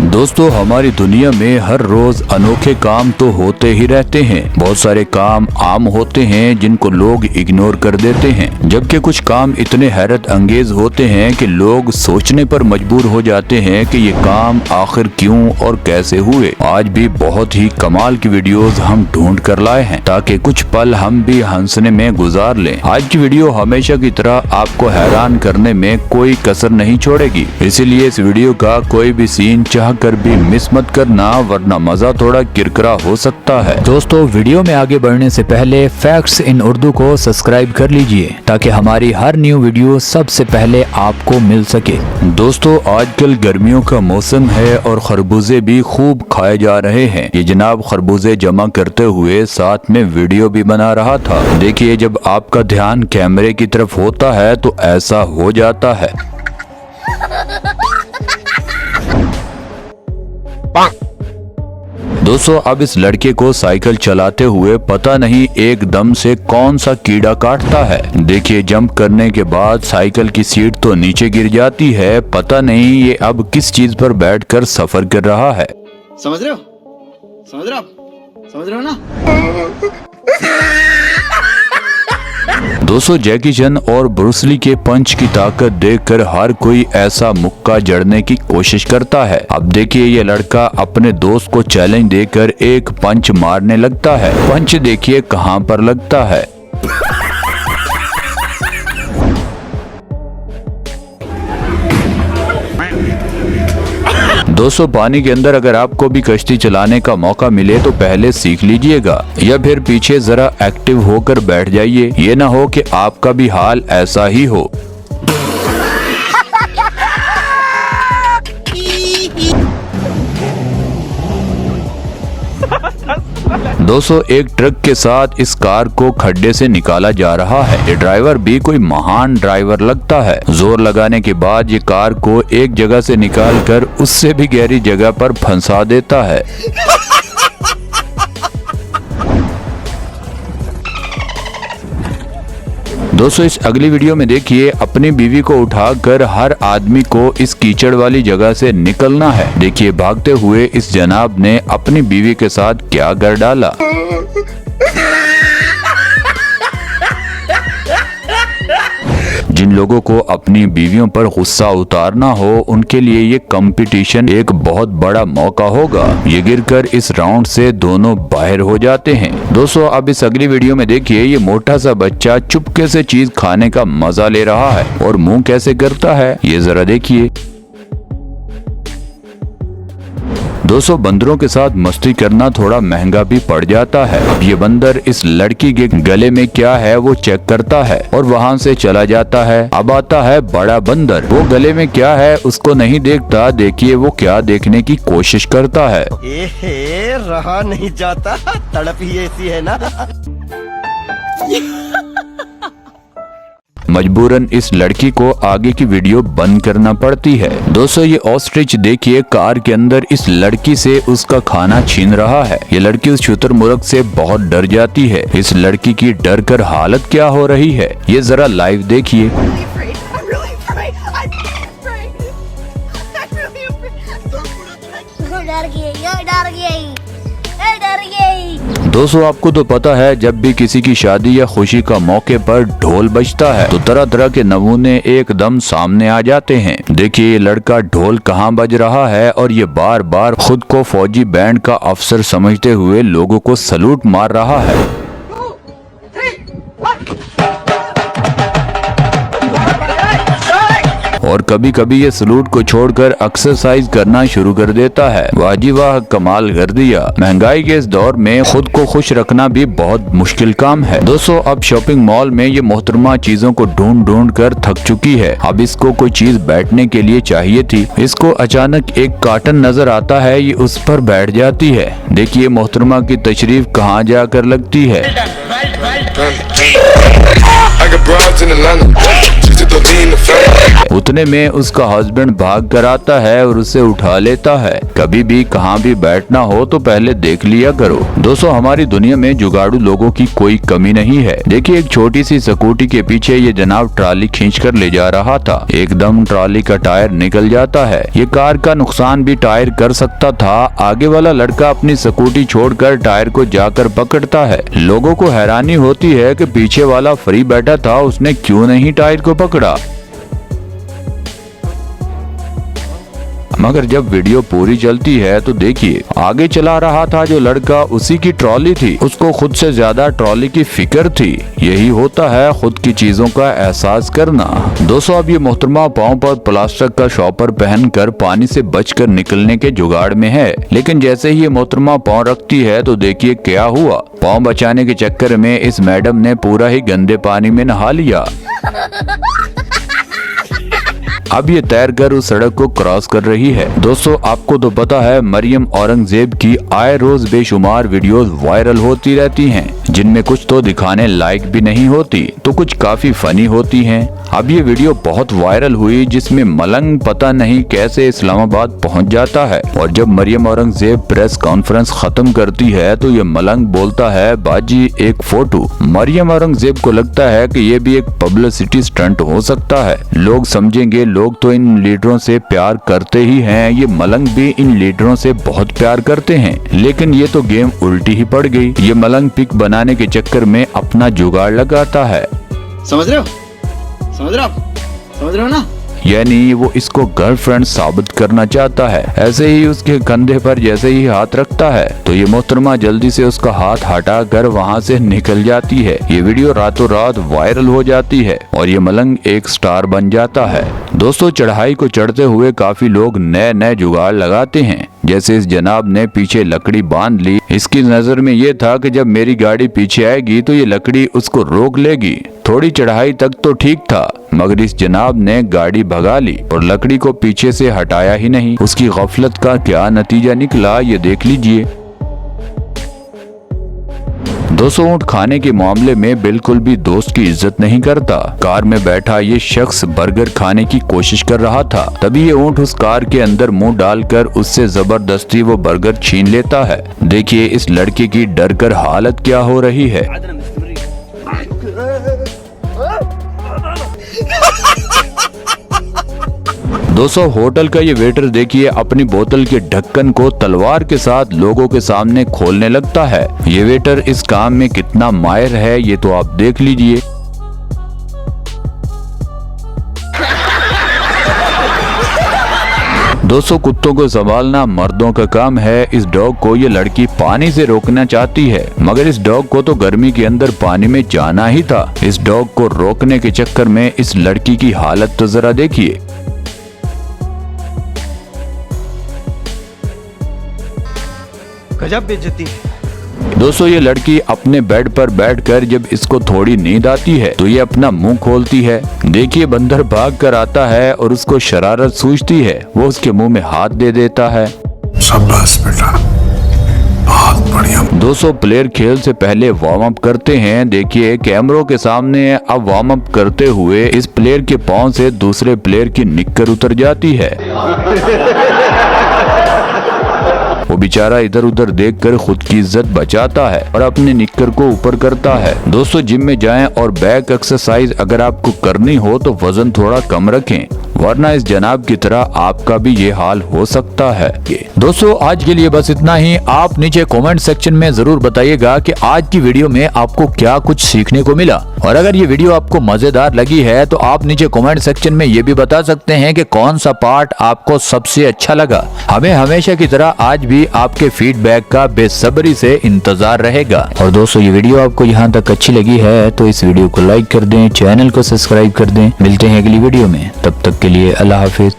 दोस्तों, हमारी दुनिया में हर रोज अनोखे काम तो होते ही रहते हैं। बहुत सारे काम आम होते हैं जिनको लोग इग्नोर कर देते हैं, जबकि कुछ काम इतने हैरत अंगेज होते हैं कि लोग सोचने पर मजबूर हो जाते हैं कि ये काम आखिर क्यों और कैसे हुए। आज भी बहुत ही कमाल की वीडियोस हम ढूंढ कर लाए हैं ताकि कुछ पल हम भी हंसने में गुजार लें। आज की वीडियो हमेशा की तरह आपको हैरान करने में कोई कसर नहीं छोड़ेगी, इसीलिए इस वीडियो का कोई भी सीन चाह कर भी मिस मत करना, वरना मजा थोड़ा किरकिरा हो सकता है। दोस्तों, वीडियो में आगे बढ़ने से पहले फैक्ट्स इन उर्दू को सब्सक्राइब कर लीजिए ताकि हमारी हर न्यू वीडियो सबसे पहले आपको मिल सके। दोस्तों, आजकल गर्मियों का मौसम है और खरबूजे भी खूब खाए जा रहे हैं। ये जनाब खरबूजे जमा करते हुए साथ में वीडियो भी बना रहा था। देखिए, जब आपका ध्यान कैमरे की तरफ होता है तो ऐसा हो जाता है। दोस्तों, अब इस लड़के को साइकिल चलाते हुए पता नहीं एकदम से कौन सा कीड़ा काटता है। देखिए, जंप करने के बाद साइकिल की सीट तो नीचे गिर जाती है। पता नहीं ये अब किस चीज पर बैठकर सफर कर रहा है। समझ रहे हो? समझ रहे हो ना? दोस्तों, जैकी चैन और ब्रूस ली के पंच की ताकत देखकर हर कोई ऐसा मुक्का जड़ने की कोशिश करता है। अब देखिए, ये लड़का अपने दोस्त को चैलेंज देकर एक पंच मारने लगता है। पंच देखिए कहां पर लगता है। दोस्तों, पानी के अंदर अगर आपको भी कश्ती चलाने का मौका मिले तो पहले सीख लीजिएगा या फिर पीछे जरा एक्टिव होकर बैठ जाइए। ये ना हो कि आपका भी हाल ऐसा ही हो। दोस्तों, एक ट्रक के साथ इस कार को खड्डे से निकाला जा रहा है। ये ड्राइवर भी कोई महान ड्राइवर लगता है। जोर लगाने के बाद ये कार को एक जगह से निकालकर उससे भी गहरी जगह पर फंसा देता है। दोस्तों, इस अगली वीडियो में देखिए, अपनी बीवी को उठाकर हर आदमी को इस कीचड़ वाली जगह से निकलना है। देखिए, भागते हुए इस जनाब ने अपनी बीवी के साथ क्या कर डाला। जिन लोगों को अपनी बीवियों पर गुस्सा उतारना हो उनके लिए ये कंपटीशन एक बहुत बड़ा मौका होगा। ये गिरकर इस राउंड से दोनों बाहर हो जाते हैं। दोस्तों, अब इस अगली वीडियो में देखिए, ये मोटा सा बच्चा चुपके से चीज खाने का मजा ले रहा है और मुंह कैसे करता है ये जरा देखिए। दोस्तों, बंदरों के साथ मस्ती करना थोड़ा महंगा भी पड़ जाता है। अब ये बंदर इस लड़की के गले में क्या है वो चेक करता है और वहाँ से चला जाता है। अब आता है बड़ा बंदर, वो गले में क्या है उसको नहीं देखता। देखिए वो क्या देखने की कोशिश करता है। रहा नहीं जाता, तड़प ही ऐसी है ना। मजबूरन इस लड़की को आगे की वीडियो बंद करना पड़ती है। दोस्तों, ये ऑस्ट्रिच देखिए कार के अंदर इस लड़की से उसका खाना छीन रहा है। ये लड़की उस शुतुरमुर्ग से बहुत डर जाती है। इस लड़की की डर कर हालत क्या हो रही है ये जरा लाइव देखिए। दोस्तों, आपको तो पता है जब भी किसी की शादी या खुशी का मौके पर ढोल बजता है तो तरह तरह के नमूने एकदम सामने आ जाते हैं। देखिए, ये लड़का ढोल कहाँ बज रहा है और ये बार बार खुद को फौजी बैंड का अफसर समझते हुए लोगों को सलूट मार रहा है। और कभी कभी ये सलूट को छोड़कर एक्सरसाइज करना शुरू कर देता है। वाह जी वाह, कमाल कर दिया। महंगाई के इस दौर में खुद को खुश रखना भी बहुत मुश्किल काम है। दोस्तों, अब शॉपिंग मॉल में ये मोहतरमा चीजों को ढूंढ ढूंढ कर थक चुकी है। अब इसको कोई चीज बैठने के लिए चाहिए थी। इसको अचानक एक कार्टन नजर आता है, ये उस पर बैठ जाती है। देखिए मोहतरमा की तशरीफ कहाँ जाकर लगती है। उतने में उसका हस्बैंड भाग कर आता है और उसे उठा लेता है। कभी भी कहाँ भी बैठना हो तो पहले देख लिया करो। दोस्तों, हमारी दुनिया में जुगाड़ू लोगों की कोई कमी नहीं है। देखिए, एक छोटी सी स्कूटी के पीछे ये जनाब ट्रॉली खींच कर ले जा रहा था। एकदम ट्रॉली का टायर निकल जाता है। ये कार का नुकसान भी टायर कर सकता था। आगे वाला लड़का अपनी स्कूटी छोड़कर टायर को जाकर पकड़ता है। लोगों को हैरानी होती है कि पीछे वाला फ्री बैठा था, उसने क्यों नहीं टायर को पकड़ा। मगर जब वीडियो पूरी चलती है तो देखिए, आगे चला रहा था जो लड़का, उसी की ट्रॉली थी। उसको खुद से ज्यादा ट्रॉली की फिक्र थी। यही होता है खुद की चीजों का एहसास करना। दोस्तों, अब ये मोहतरमा पाँव पर प्लास्टिक का शॉपर पहनकर पानी से बचकर निकलने के जुगाड़ में है। लेकिन जैसे ही ये मोहतरमा पाँव रखती है तो देखिए क्या हुआ। पाँव बचाने के चक्कर में इस मैडम ने पूरा ही गंदे पानी में नहा लिया। अब ये तैर कर उस सड़क को क्रॉस कर रही है। दोस्तों, आपको तो पता है मरियम औरंगजेब की आए रोज बेशुमार वीडियोस वायरल होती रहती हैं, जिनमें कुछ तो दिखाने लायक भी नहीं होती तो कुछ काफी फनी होती हैं। अब ये वीडियो बहुत वायरल हुई जिसमें मलंग पता नहीं कैसे इस्लामाबाद पहुंच जाता है, और जब मरियम औरंगजेब प्रेस कॉन्फ्रेंस खत्म करती है तो ये मलंग बोलता है, बाजी एक फोटो। मरियम औरंगजेब को लगता है कि ये भी एक पब्लिसिटी स्टंट हो सकता है। लोग समझेंगे, लोग तो इन लीडरों से प्यार करते ही हैं, ये मलंग भी इन लीडरों से बहुत प्यार करते हैं। लेकिन ये तो गेम उल्टी ही पड़ गई। ये मलंग पिक बनाने के चक्कर में अपना जुगाड़ लगाता है। समझ रहे हो? समझ रहे हो ना? यानी वो इसको गर्लफ्रेंड साबित करना चाहता है। ऐसे ही उसके कंधे पर जैसे ही हाथ रखता है तो ये मोहतरमा जल्दी से उसका हाथ हटा कर वहाँ से निकल जाती है। ये वीडियो रातों रात वायरल हो जाती है और ये मलंग एक स्टार बन जाता है। दोस्तों, चढ़ाई को चढ़ते हुए काफी लोग नए नए जुगाड़ लगाते हैं। जैसे इस जनाब ने पीछे लकड़ी बांध ली। इसकी नजर में ये था कि जब मेरी गाड़ी पीछे आएगी तो ये लकड़ी उसको रोक लेगी। थोड़ी चढ़ाई तक तो ठीक था, मगर इस जनाब ने गाड़ी भगा ली और लकड़ी को पीछे से हटाया ही नहीं। उसकी गफलत का क्या नतीजा निकला ये देख लीजिए। दोस्तों, ऊँट खाने के मामले में बिल्कुल भी दोस्त की इज्जत नहीं करता। कार में बैठा ये शख्स बर्गर खाने की कोशिश कर रहा था, तभी ये ऊँट उस कार के अंदर मुंह डालकर उससे जबरदस्ती वो बर्गर छीन लेता है। देखिए इस लड़के की डर कर हालत क्या हो रही है। दोस्तों, होटल का ये वेटर देखिए अपनी बोतल के ढक्कन को तलवार के साथ लोगों के सामने खोलने लगता है। ये वेटर इस काम में कितना माहिर है ये तो आप देख लीजिए। दोस्तों, कुत्तों को संभालना मर्दों का काम है। इस डॉग को ये लड़की पानी से रोकना चाहती है, मगर इस डॉग को तो गर्मी के अंदर पानी में जाना ही था। इस डॉग को रोकने के चक्कर में इस लड़की की हालत तो जरा देखिए। गजब बेइज्जती है। दोस्तों, ये लड़की अपने बेड पर बैठकर जब इसको थोड़ी नींद आती है तो ये अपना मुंह खोलती है। देखिए बंदर भाग कर आता है और उसको शरारत सूझती है, वो उसके मुंह में हाथ दे देता है। शाबाश बेटा, बहुत बढ़िया। दोस्तों, प्लेयर खेल से पहले वार्म अप करते हैं। देखिए कैमरों के सामने अब वार्म अप करते हुए इस प्लेयर के पांव से दूसरे प्लेयर की निक्कर उतर जाती है। वो बेचारा इधर उधर देखकर खुद की इज्जत बचाता है और अपने निक्कर को ऊपर करता है। दोस्तों, जिम में जाएं और बैक एक्सरसाइज अगर आपको करनी हो तो वजन थोड़ा कम रखें, वरना इस जनाब की तरह आपका भी ये हाल हो सकता है। दोस्तों, आज के लिए बस इतना ही। आप नीचे कमेंट सेक्शन में जरूर बताइएगा कि आज की वीडियो में आपको क्या कुछ सीखने को मिला, और अगर ये वीडियो आपको मजेदार लगी है तो आप नीचे कमेंट सेक्शन में ये भी बता सकते हैं कि कौन सा पार्ट आपको सबसे अच्छा लगा। हमें हमेशा की तरह आज भी आपके फीडबैक का बेसब्री से इंतजार रहेगा। और दोस्तों, ये वीडियो आपको यहाँ तक अच्छी लगी है तो इस वीडियो को लाइक कर दें, चैनल को सब्सक्राइब कर दें। मिलते हैं अगली वीडियो में, तब तक के लिए अल्लाह हाफिज।